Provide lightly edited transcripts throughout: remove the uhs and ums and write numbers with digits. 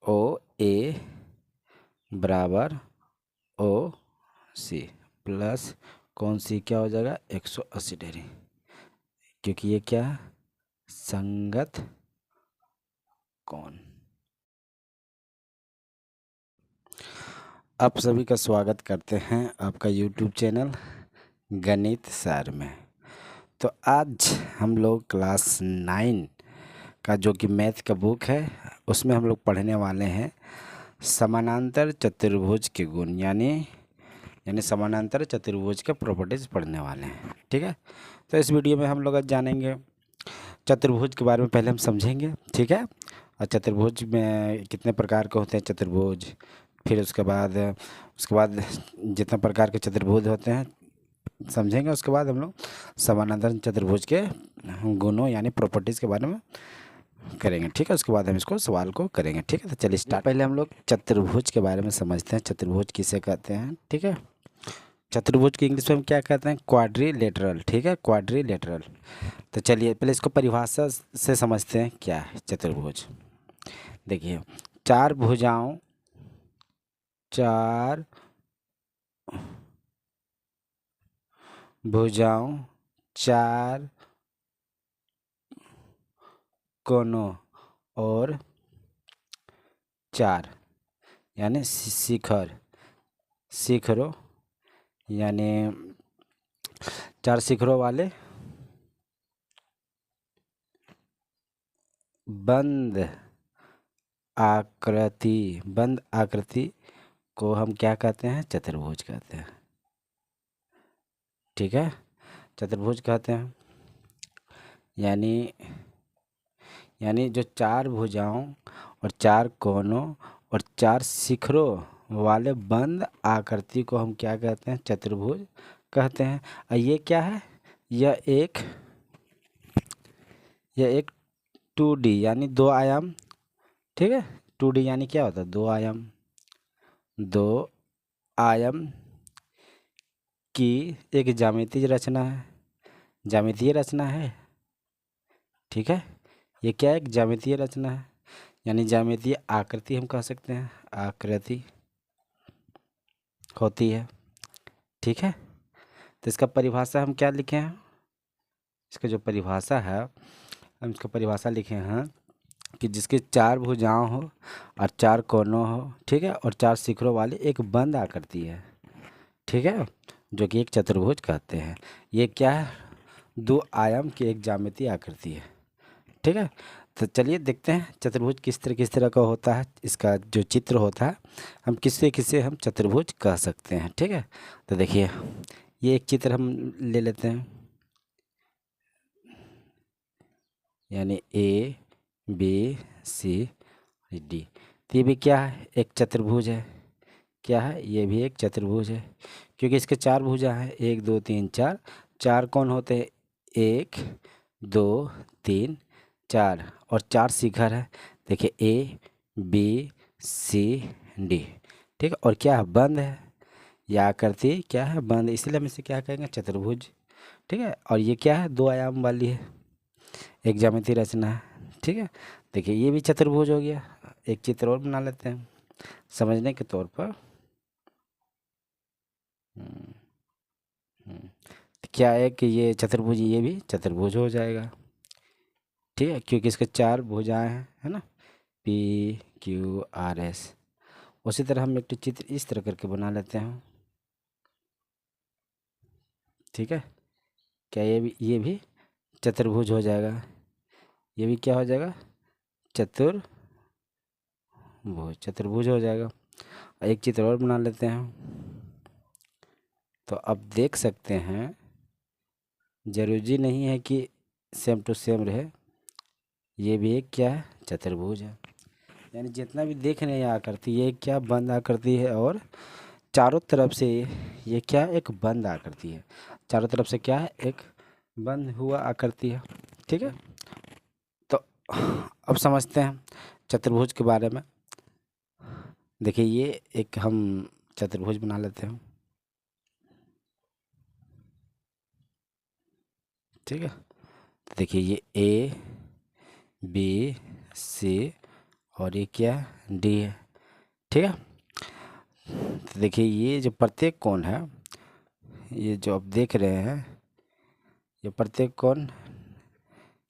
ओ ए बराबर ओ C plus कौन सी क्या हो जाएगा 180 डिग्री, क्योंकि ये क्या है संगत कोण। आप सभी का स्वागत करते हैं आपका YouTube चैनल गणित सार में। तो आज हम लोग क्लास 9 का जो कि मैथ का बुक है उसमें हम लोग पढ़ने वाले हैं समानांतर चतुर्भुज के गुण, यानी समानांतर चतुर्भुज के प्रॉपर्टीज पढ़ने वाले हैं। ठीक है, तो इस वीडियो में हम लोग आज जानेंगे चतुर्भुज के बारे में, पहले हम समझेंगे। ठीक है, और चतुर्भुज में कितने प्रकार के होते हैं चतुर्भुज, फिर उसके बाद जितने प्रकार के चतुर्भुज होते हैं समझेंगे। उसके बाद हम लोग समानांतर चतुर्भुज के गुणों यानी प्रॉपर्टीज़ के बारे में करेंगे। ठीक है, उसके बाद हम इसको सवाल को करेंगे। ठीक है, तो चलिए स्टार्ट। पहले हम लोग चतुर्भुज के बारे में समझते हैं, चतुर्भुज किसे कहते हैं। ठीक है, चतुर्भुज की इंग्लिश में हम क्या कहते हैं, क्वाड्रिलेटरल। ठीक है, क्वाड्रिलेटरल। तो चलिए पहले इसको परिभाषा से समझते हैं क्या है चतुर्भुज। देखिए, चार भुजाओं चार कोनों और चार यानी शिखरों यानी चार शिखरों वाले बंद आकृति को हम क्या कहते हैं, चतुर्भुज कहते हैं। ठीक है, चतुर्भुज कहते हैं यानी जो चार भुजाओं और चार कोनों और चार शिखरों वाले बंद आकृति को हम क्या कहते हैं, चतुर्भुज कहते हैं। और ये क्या है, यह एक 2D यानी दो आयाम। ठीक है, 2D यानी क्या होता है, दो आयाम की एक ज्यामितीय रचना है। ठीक है, ये क्या है, एक ज्यामितीय रचना है यानी ज्यामितीय आकृति हम कह सकते हैं, आकृति होती है। ठीक है, तो इसका परिभाषा हम क्या लिखे हैं, इसका जो परिभाषा है हम इसका परिभाषा लिखे हैं कि जिसके चार भुजाओं हो और चार कोनों हो, ठीक है, और चार शिखरों वाली एक बंद आकृति है। ठीक है, जो कि एक चतुर्भुज कहते हैं। ये क्या है, दो आयाम की एक ज्यामितीय आकृति है। ठीक है, तो चलिए देखते हैं चतुर्भुज किस तरह का होता है, इसका जो चित्र होता है हम किसे हम चतुर्भुज कह सकते हैं। ठीक है, तो देखिए ये एक चित्र हम ले लेते हैं, यानी ए बी सी डी। तो ये भी क्या है, एक चतुर्भुज है। क्या है, ये भी एक चतुर्भुज है क्योंकि इसके चार भुजा हैं, 1 2 3 4। चार कौन होते हैं, 1 2 3 4 और चार शिखर है। देखिए ए बी सी डी। ठीक है, और क्या है, बंद है, या आकृति क्या है, बंद, इसलिए हम इसे क्या कहेंगे, चतुर्भुज। ठीक है, और ये क्या है, दो आयाम वाली है, एक ज्यामितीय रचना है। ठीक है, देखिए ये भी चतुर्भुज हो गया। एक चित्र और बना लेते हैं समझने के तौर पर। हम्म, तो क्या है कि ये चतुर्भुज, ये भी चतुर्भुज हो जाएगा। ठीक है, क्योंकि इसके चार भुजाएं हैं, है ना, पी क्यू आर एस। उसी तरह हम एक चित्र इस तरह करके बना लेते हैं। ठीक है, क्या ये भी चतुर्भुज हो जाएगा, ये भी क्या हो जाएगा, चतुर्भुज हो जाएगा। एक चित्र और बना लेते हैं। तो अब देख सकते हैं, जरूरी नहीं है कि सेम टू सेम रहे, ये भी एक क्या है, चतुर्भुज है। यानी जितना भी देख रहे हैं आकृति, ये क्या बंद आकृति है, और चारों तरफ से ये क्या है, एक बंद आकृति है। चारों तरफ से क्या है, एक बंद हुआ आकृति है। ठीक है, तो अब समझते हैं चतुर्भुज के बारे में। देखिए ये एक हम चतुर्भुज बना लेते हैं। ठीक है, तो देखिए ये ए बी सी और ये क्या है, डी है। ठीक है, तो देखिए ये जो प्रत्येक कोण है, ये जो आप देख रहे हैं, ये प्रत्येक कोण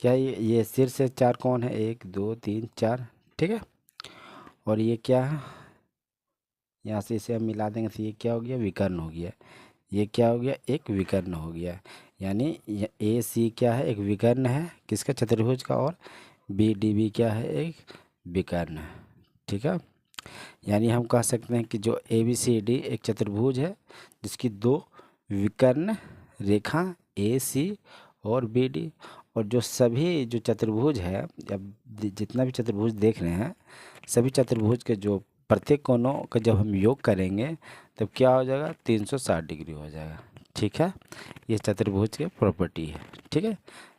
क्या, ये सिर से 4 कोण है, 1 2 3 4। ठीक है, और ये क्या है, यहाँ से इसे हम मिला देंगे तो ये क्या हो गया, विकर्ण हो गया। ये क्या हो गया, एक विकर्ण हो गया। यानी ए सी क्या है, एक विकर्ण है किसका, चतुर्भुज का, और बी डी बी क्या है, एक विकर्ण है। ठीक है, यानी हम कह सकते हैं कि जो ए बी सी डी एक चतुर्भुज है जिसकी 2 विकर्ण रेखा ए सी और बी डी। और जो सभी जो चतुर्भुज है, अब जितना भी चतुर्भुज देख रहे हैं, सभी चतुर्भुज के जो प्रत्येक कोणों का जब हम योग करेंगे तब क्या हो जाएगा, 360 डिग्री हो जाएगा। ठीक है, ये चतुर्भुज की प्रॉपर्टी है। ठीक है,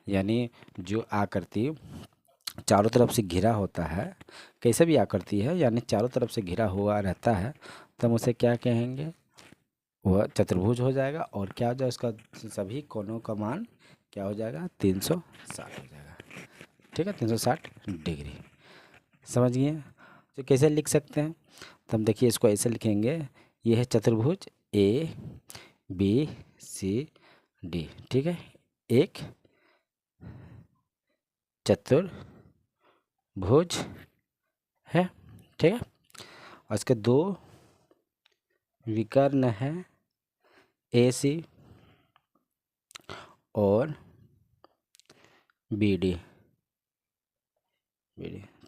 यानी जो आकृति चारों तरफ से घिरा होता है, कैसे भी आकृति है, यानी चारों तरफ से घिरा हुआ रहता है, तो हम उसे क्या कहेंगे, वह चतुर्भुज हो जाएगा। और क्या हो जाएगा, उसका सभी कोणों का मान क्या हो जाएगा, 360 हो जाएगा। ठीक है, 360 डिग्री। समझ गए, तो कैसे लिख सकते हैं, तो हम देखिए इसको ऐसे लिखेंगे, ये है चतुर्भुज ए बी सी डी। ठीक है, एक चतुर्भुज है। ठीक है, और इसके 2 विकर्ण है, ए सी और बी डी।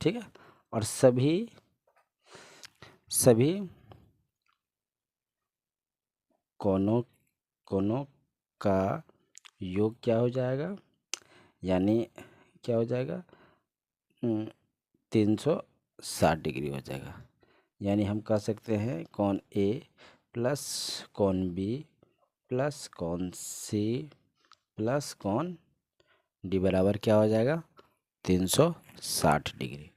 ठीक है, और सभी सभी कोनों कोनों का योग क्या हो जाएगा, यानी क्या हो जाएगा, 360 डिग्री हो जाएगा। यानी हम कह सकते हैं कोण ए प्लस कोण बी प्लस कोण सी प्लस कोण डी बराबर क्या हो जाएगा, 360 डिग्री।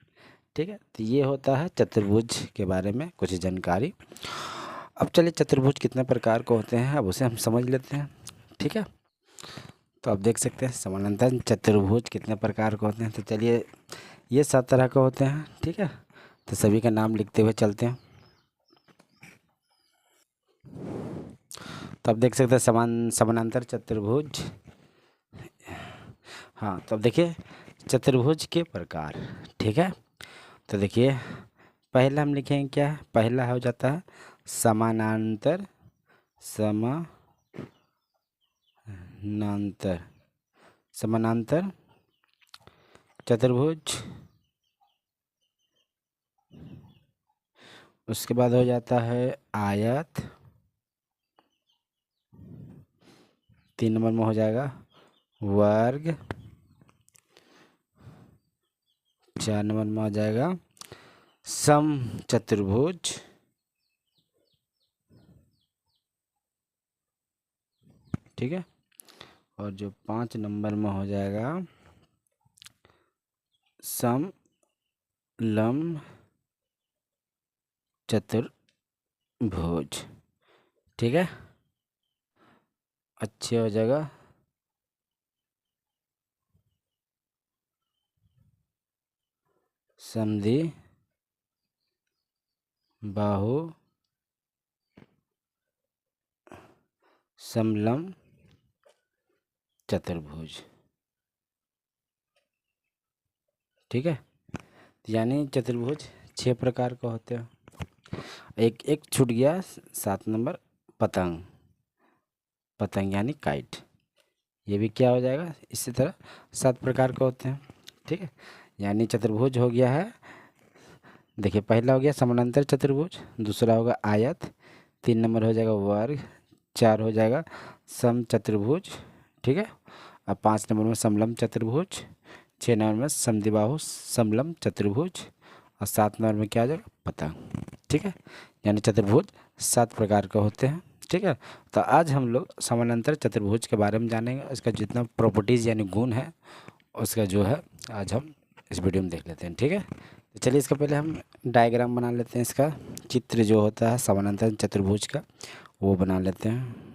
ठीक है, तो ये होता है चतुर्भुज के बारे में कुछ जानकारी। अब चलिए चतुर्भुज कितने प्रकार के होते हैं, अब उसे हम समझ लेते हैं। ठीक है, तो आप देख सकते हैं समानांतर चतुर्भुज कितने प्रकार के होते हैं। तो चलिए, ये 7 तरह के होते हैं। ठीक है, तो सभी का नाम लिखते हुए चलते हैं। तो आप देख सकते हैं समानांतर चतुर्भुज। हाँ, तो अब देखिए चतुर्भुज के प्रकार। ठीक है, तो देखिए पहला हम लिखेंगे क्या है, पहला हो जाता है समानांतर समानांतर समानांतर चतुर्भुज। उसके बाद हो जाता है आयत, 3 नंबर में हो जाएगा वर्ग, 4 नंबर में आ जाएगा समचतुर्भुज, ठीक है, और जो 5 नंबर में हो जाएगा समलंब चतुर्भुज। ठीक है, अच्छे हो जाएगा समद्वि बाहु समलंब चतुर्भुज। ठीक है, यानी चतुर्भुज 6 प्रकार का होते हैं। एक एक छूट गया, 7 नंबर पतंग, पतंग यानी काइट, ये भी क्या हो जाएगा, इसी तरह 7 प्रकार के होते हैं। ठीक है, यानी चतुर्भुज हो गया है, देखिए पहला हो गया समानांतर चतुर्भुज, दूसरा होगा आयत, 3 नंबर हो जाएगा वर्ग, 4 हो जाएगा समचतुर्भुज। ठीक है, अब 5 नंबर में समलंब चतुर्भुज, 6 नंबर में समद्विबाहु समलंब चतुर्भुज, और 7 नंबर में क्या आ जाएगा, पतंग। ठीक है, यानी चतुर्भुज 7 प्रकार के होते हैं। ठीक है, तो आज हम लोग समानांतर चतुर्भुज के बारे में जानेंगे, उसका जितना प्रॉपर्टीज़ यानी गुण है उसका जो है आज हम इस वीडियो में देख लेते हैं। ठीक है, तो चलिए इसका पहले हम डायग्राम बना लेते हैं, इसका चित्र जो होता है समानांतर चतुर्भुज का वो बना लेते हैं।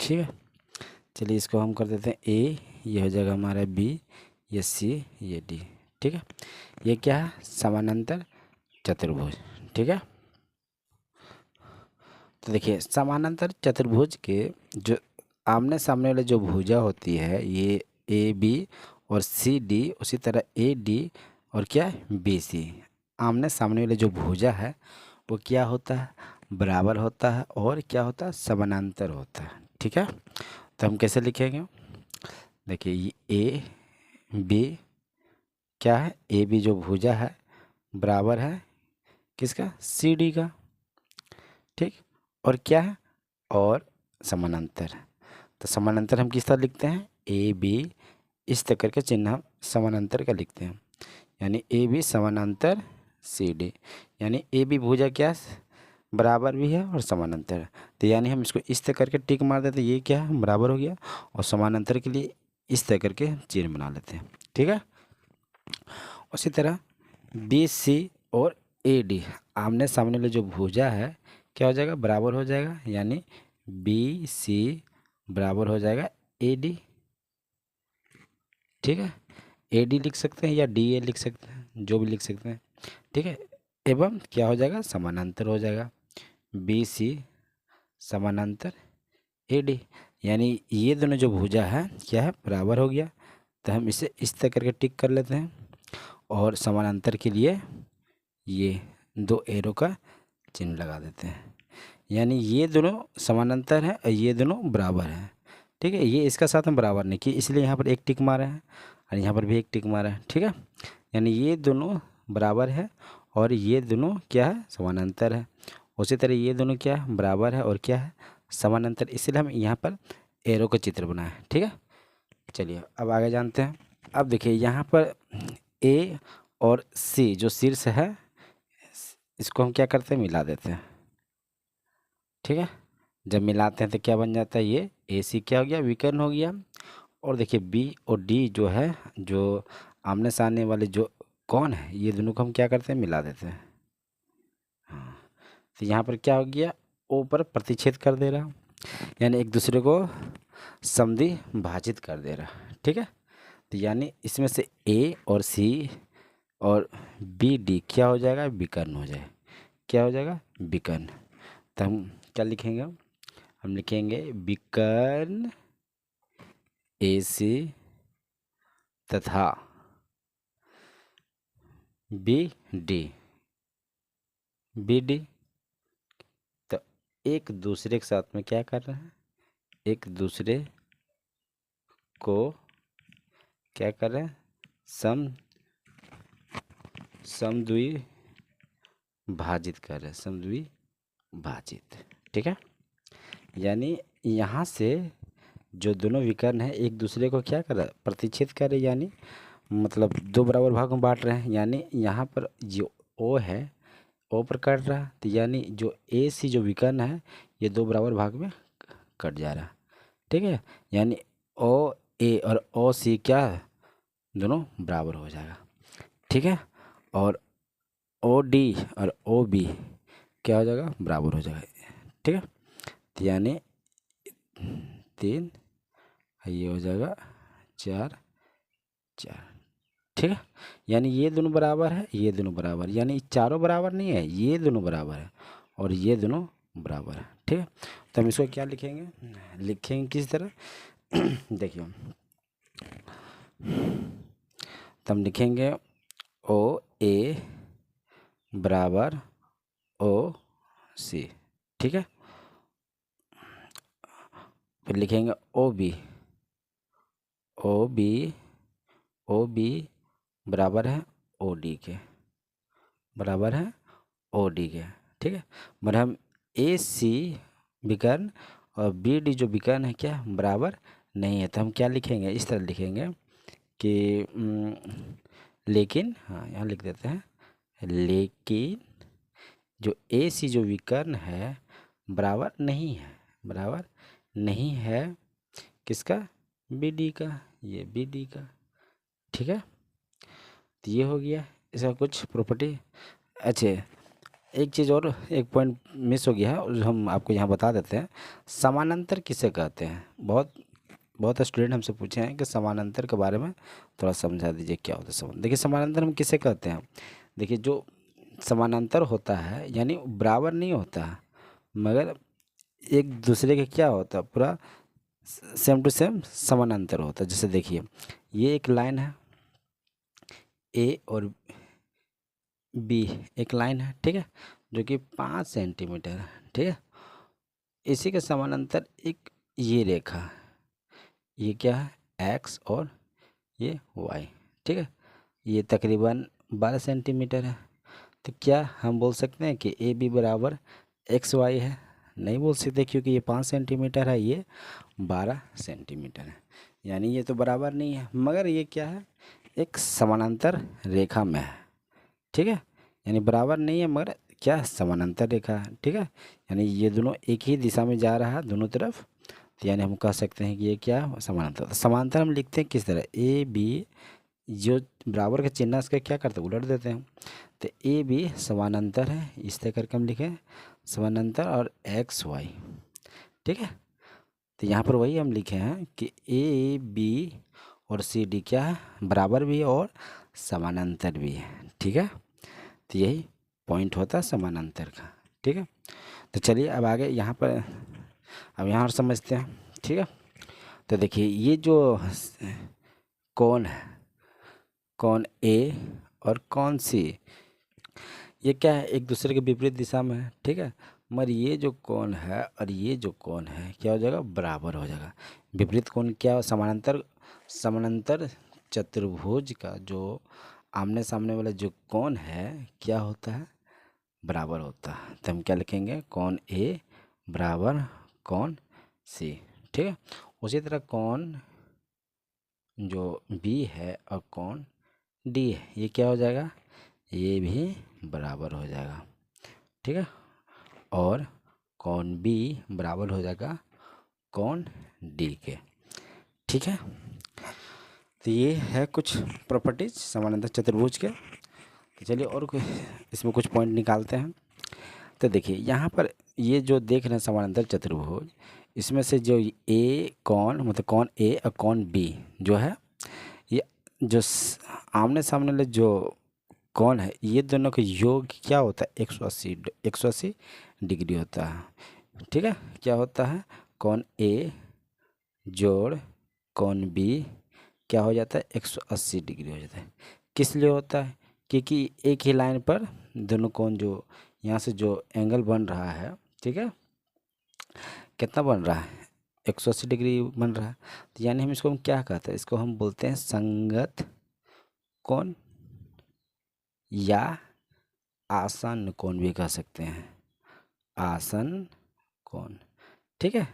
ठीक है। चलिए इसको हम कर देते हैं ए, ये हो जाएगा हमारा बी, ये सी, ये डी। ठीक है, ये क्या है? समानांतर चतुर्भुज। ठीक है, तो देखिए समानांतर चतुर्भुज के जो आमने सामने वाले जो भुजा होती है, ये ए बी और सी डी, उसी तरह ए डी और क्या है बी सी, आमने सामने वाले जो भुजा है वो क्या होता है? बराबर होता है और क्या होता है? समानांतर होता है। ठीक है, तो हम कैसे लिखेंगे? देखिए ये ए बी क्या है? ए बी जो भुजा है बराबर है किसका? सी डी का। ठीक, और क्या है? और समानांतर। तो समानांतर हम किस तरह लिखते हैं? ए बी, इस तरह करके चिन्ह हम समानांतर का लिखते हैं, यानी ए बी समानांतर सी डी, यानी ए बी भुजा क्या बराबर भी है और समानांतर है। तो यानी हम इसको इस तरह करके टिक मार देते हैं, ये क्या है? बराबर हो गया, और समानांतर के लिए इस तरह करके चिन्ह बना लेते हैं। ठीक है, उसी तरह बी सी और ए डी, आमने सामने वाले जो भुजा है क्या हो जाएगा? बराबर हो जाएगा, यानी बी सी बराबर हो जाएगा ए डी। ठीक है, ए डी लिख सकते हैं या डी ए लिख सकते हैं, जो भी लिख सकते हैं। ठीक है, एवं क्या हो जाएगा? समानांतर हो जाएगा, बी सी समानांतर ए डी, यानी ये दोनों जो भुजा है क्या है? बराबर हो गया। तो हम इसे इस तरह करके टिक कर लेते हैं, और समानांतर के लिए ये दो एरो का चिन्ह लगा देते हैं, यानी ये दोनों समानांतर है और ये दोनों बराबर हैं। ठीक है, ये इसका साथ हम बराबर नहीं किए, इसलिए यहाँ पर एक टिक मारा है और यहाँ पर भी एक टिक मारा है। ठीक है, यानी ये दोनों बराबर है और ये दोनों क्या है? समानांतर है। उसी तरह ये दोनों क्या है? बराबर है और क्या है? समानांतर, इसलिए हम यहाँ पर एरो का चित्र बनाए। ठीक है, चलिए अब आगे जानते हैं। अब देखिए यहाँ पर ए और सी जो शीर्ष है, इसको हम क्या करते हैं? मिला देते हैं। ठीक है, जब मिलाते हैं तो क्या बन जाता है? ये ए सी क्या हो गया? विकर्ण हो गया। और देखिए बी और डी जो है, जो आमने सामने वाले जो कौन है, ये दोनों को हम क्या करते हैं? मिला देते हैं। हाँ, तो यहाँ पर क्या हो गया? ओ पर प्रतिच्छेद कर दे रहा, यानी एक दूसरे को समद्वि भाजित कर दे रहा। ठीक है, तो यानी इसमें से ए और सी और बी डी क्या हो जाएगा? विकर्ण हो जाए। क्या हो जाएगा? विकर्ण। तो हम क्या लिखेंगे? हम लिखेंगे विकर्ण ए सी तथा बी डी, बी डी। तो एक दूसरे के साथ में क्या कर रहे हैं? एक दूसरे को क्या कर रहे हैं? समद्वि भाजित कर रहे हैं, समद्वि भाजित। ठीक है, यानी यहाँ से जो दोनों विकर्ण है एक दूसरे को क्या कर रहा है? प्रतिच्छेद कर रहे हैं, यानी मतलब दो बराबर भाग में बांट रहे हैं। यानी यहाँ पर जो ओ है, ओ पर कट रहा है, तो यानी जो ए सी जो विकर्ण है ये दो बराबर भाग में कट जा रहा है। ठीक है, यानी ओ ए और ओ सी क्या है? दोनों बराबर हो जाएगा। ठीक है, और ओ डी और ओ बी क्या हो जाएगा? बराबर हो जाएगा। ठीक है, तो यानी 3, ये हो जाएगा 4 4। ठीक है, यानी ये दोनों बराबर है, ये दोनों बराबर, यानी चारों बराबर नहीं है, ये दोनों बराबर है और ये दोनों बराबर है। ठीक है, तो हम इसको क्या लिखेंगे? लिखेंगे किस तरह? देखिए, तो हम लिखेंगे ओ ए बराबर ओ सी। ठीक है, फिर लिखेंगे O B, O B, O B बराबर है ओ डी के, बराबर है ओ डी के। ठीक है, मतलब हम ए सी विकर्ण और बी डी जो विकर्ण है क्या बराबर नहीं है, तो हम क्या लिखेंगे? इस तरह लिखेंगे कि लेकिन, हाँ यहाँ लिख देते हैं, लेकिन जो ए सी जो विकर्ण है बराबर नहीं है, बराबर नहीं है किसका? बी डी का, ये बी डी का। ठीक है, तो ये हो गया इसका कुछ प्रॉपर्टी। अच्छे, एक चीज़ और, एक पॉइंट मिस हो गया है और हम आपको यहाँ बता देते हैं। समानांतर किसे कहते हैं? बहुत बहुत स्टूडेंट हमसे पूछे हैं कि समानांतर के बारे में थोड़ा समझा दीजिए, क्या होता है समानांतर। देखिए समानांतर हम किसे कहते हैं? देखिए जो समानांतर होता है यानी बराबर नहीं होता है, मगर एक दूसरे के क्या होता है, पूरा सेम टू सेम समानांतर होता है। जैसे देखिए ये एक लाइन है, ए और बी एक लाइन है, ठीक है, जो कि 5 सेंटीमीटर है, ठीक है। इसी के समानांतर एक ये रेखा है, ये क्या है, एक्स और ये वाई, ठीक है। ये तकरीबन 12 सेंटीमीटर है। तो क्या हम बोल सकते हैं कि ए बी बराबर एक्स वाई है? नहीं बोल सकते, क्योंकि ये 5 सेंटीमीटर है, ये 12 सेंटीमीटर है, यानी ये तो बराबर नहीं है। मगर ये क्या है, एक समानांतर रेखा में है, ठीक है। यानी बराबर नहीं है मगर क्या है, समानांतर रेखा है, ठीक है। यानी ये दोनों एक ही दिशा में जा रहा है दोनों तरफ, तो यानी हम कह सकते हैं कि ये क्या है, समानांतर। तो समांतर हम लिखते हैं किस तरह, ए बी, जो बराबर का चिन्ह है इसका क्या करते हैं, उलट देते हैं। तो ए बी समानांतर है, इस तरह करके हम लिखें समानांतर, और एक्स वाई, ठीक है। तो यहाँ पर वही हम लिखे हैं कि ए बी और सी डी क्या है, बराबर भी है और समानांतर भी है, ठीक है। तो यही पॉइंट होता है समानांतर का, ठीक है। तो चलिए अब आगे यहाँ पर, अब यहाँ और समझते हैं, ठीक है। तो देखिए ये जो कौन है, कौन ए और कौन सी, ये क्या है, एक दूसरे के विपरीत दिशा में है, ठीक है। मगर ये जो कोण है और ये जो कोण है क्या हो जाएगा, बराबर हो जाएगा। विपरीत कोण क्या, समानांतर, समानांतर चतुर्भुज का जो आमने सामने वाला जो कोण है क्या होता है, बराबर होता है। तो हम क्या लिखेंगे, कोण ए बराबर कोण सी, ठीक है। उसी तरह कोण जो बी है और कोण डी है, ये क्या हो जाएगा, ये भी बराबर हो जाएगा, ठीक है। और कौन बी बराबर हो जाएगा कौन डी के, ठीक है। तो ये है कुछ प्रॉपर्टीज समानांतर चतुर्भुज के। तो चलिए और इसमें कुछ पॉइंट निकालते हैं। तो देखिए यहाँ पर ये जो देख रहे हैं समानांतर चतुर्भुज, इसमें से जो ए कौन, मतलब कौन ए और कौन बी जो है, ये जो आमने सामने वाले जो कौन है, ये दोनों का योग क्या होता है, 180 डिग्री होता है, ठीक है। क्या होता है, कौन ए जोड़ कौन बी क्या हो जाता है, 180 डिग्री हो जाता है। किस लिए होता है, क्योंकि एक ही लाइन पर दोनों कौन जो यहाँ से जो एंगल बन रहा है, ठीक है, कितना बन रहा है, 180 डिग्री बन रहा है। तो यानी हम इसको हम क्या कहते हैं, इसको हम बोलते हैं संगत कोण या आसन कोण भी कह सकते हैं, आसन कोण, ठीक है।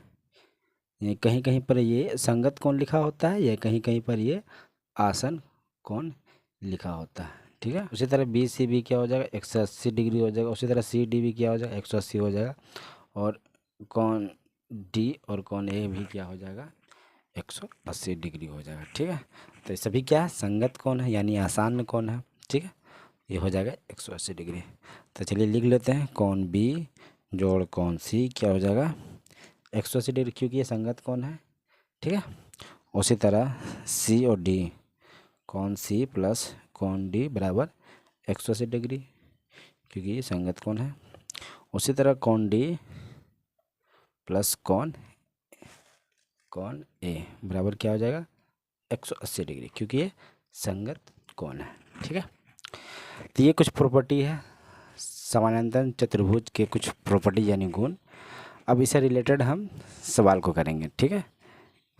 ये कहीं कहीं पर ये संगत कोण लिखा होता है या कहीं कहीं पर ये आसन कोण लिखा होता है, ठीक है। उसी तरह बी सी भी क्या हो जाएगा, 180 डिग्री हो जाएगा। उसी तरह सी डी भी क्या हो जाएगा, 180 हो जाएगा। और कौन डी और कौन ए भी क्या हो जाएगा, 180 डिग्री हो जाएगा, ठीक है। तो ये सभी क्या है, संगत कोण है यानी आसान कोण है, ठीक है। ये हो जाएगा 180 डिग्री। तो चलिए लिख लेते हैं, कौन बी जोड़ कौन सी क्या हो जाएगा, 180 डिग्री, क्योंकि ये संगत कोण है, ठीक है। उसी तरह सी और डी, कौन सी प्लस कौन डी बराबर 180 डिग्री, क्योंकि ये संगत कोण है। उसी तरह कौन डी प्लस कौन ए बराबर क्या हो जाएगा, 180 डिग्री, क्योंकि ये संगत कोण है, ठीक है। तो ये कुछ प्रॉपर्टी है समानांतर चतुर्भुज के, कुछ प्रॉपर्टी यानी गुण। अब इससे रिलेटेड हम सवाल को करेंगे, ठीक है।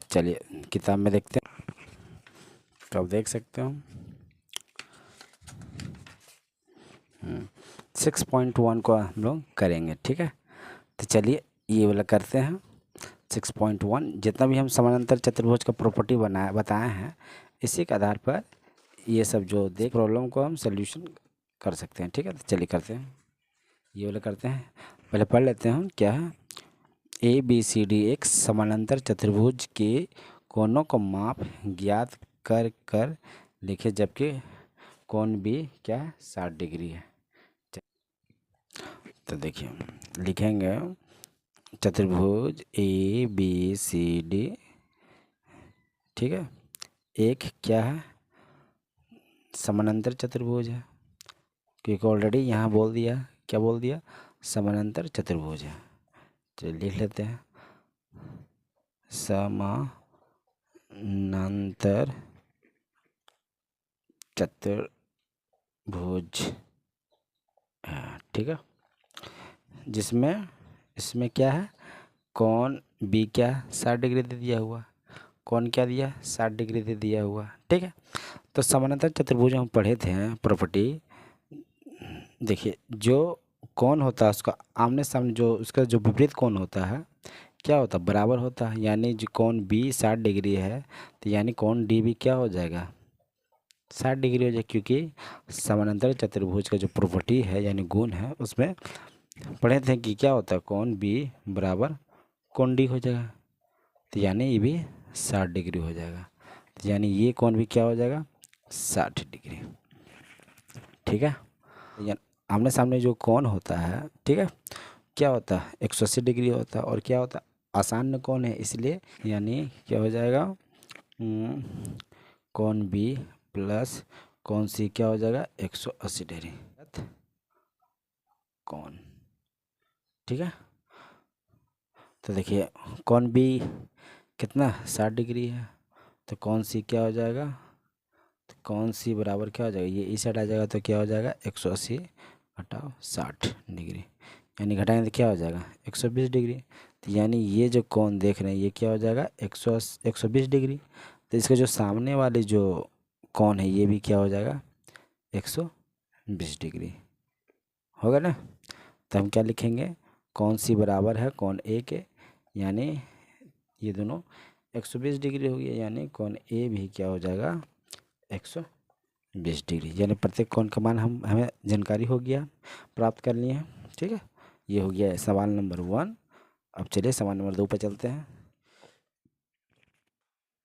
चलिए किताब में देखते हैं, तो आप देख सकते हो 6.1 को हम लोग करेंगे, ठीक है। तो चलिए ये वाला करते हैं 6.1। जितना भी हम समानांतर चतुर्भुज का प्रॉपर्टी बताए हैं, इसी के आधार पर ये सब जो देख प्रॉब्लम को हम सल्यूशन कर सकते हैं, ठीक है। तो चलिए करते हैं, ये वाला करते हैं। पहले पढ़ लेते हैं हम क्या है, ए बी सी डी एक समानांतर चतुर्भुज के कोणों का माप ज्ञात कर कर लिखे, जबकि कोण बी क्या है, 60 डिग्री है। तो देखिए लिखेंगे चतुर्भुज ए बी सी डी, ठीक है। एक क्या है, समानांतर चतुर्भुज है, क्योंकि ऑलरेडी यहाँ बोल दिया, क्या बोल दिया, समानांतर चतुर्भुज है। चलिए लिख लेते हैं, समानांतर चतुर्भुज है, ठीक है। जिसमें इसमें क्या है, कौन बी क्या 60 डिग्री दे दिया हुआ, कौन क्या दिया 60 डिग्री दे दिया हुआ, ठीक है। तो समानांतर चतुर्भुज हम पढ़े थे प्रॉपर्टी। देखिए जो कौन होता है उसका आमने सामने, जो उसका जो विपरीत कौन होता है क्या होता है, बराबर होता है। यानी जो कौन बी 60 डिग्री है तो यानी कौन डी भी क्या हो जाएगा 60 डिग्री हो जाएगा, क्योंकि समानांतर चतुर्भुज का जो प्रॉपर्टी है यानी गुण है उसमें पढ़े थे कि क्या होता है, कौन बी बराबर कौन डी हो जाएगा, तो यानी ये भी 60 डिग्री हो जाएगा। तो यानी ये कौन भी क्या हो जाएगा 60 डिग्री, ठीक है। आमने सामने जो कौन होता है, ठीक है, क्या होता है 180 डिग्री होता है, और क्या होता है आसान कौन है इसलिए, यानी क्या हो जाएगा कौन बी प्लस कौन सी क्या हो जाएगा 180 डिग्री कौन, ठीक है। तो देखिए कौन बी कितना 60 डिग्री है, तो कौन सी क्या हो जाएगा, तो कौन सी बराबर क्या हो जाएगा, ये इस साइड आ जाएगा तो क्या हो जाएगा 180 घटाओ 60 डिग्री, यानी घटाएंगे तो क्या हो जाएगा 120 डिग्री। तो यानी ये जो कौन देख रहे हैं ये क्या हो जाएगा 120 डिग्री। तो इसके जो सामने वाले जो कौन है ये भी क्या हो जाएगा 120 डिग्री, होगा ना। तो हम क्या लिखेंगे, कौन सी बराबर है कौन ए के, यानी ये दोनों 120 डिग्री हो गया, यानी कौन ए भी क्या हो जाएगा 120 डिग्री। यानी प्रत्येक कौन का मान हमें जानकारी हो गया, प्राप्त कर लिए हैं, ठीक है। ये हो गया सवाल नंबर 1। अब चलिए सवाल नंबर 2 पर चलते हैं।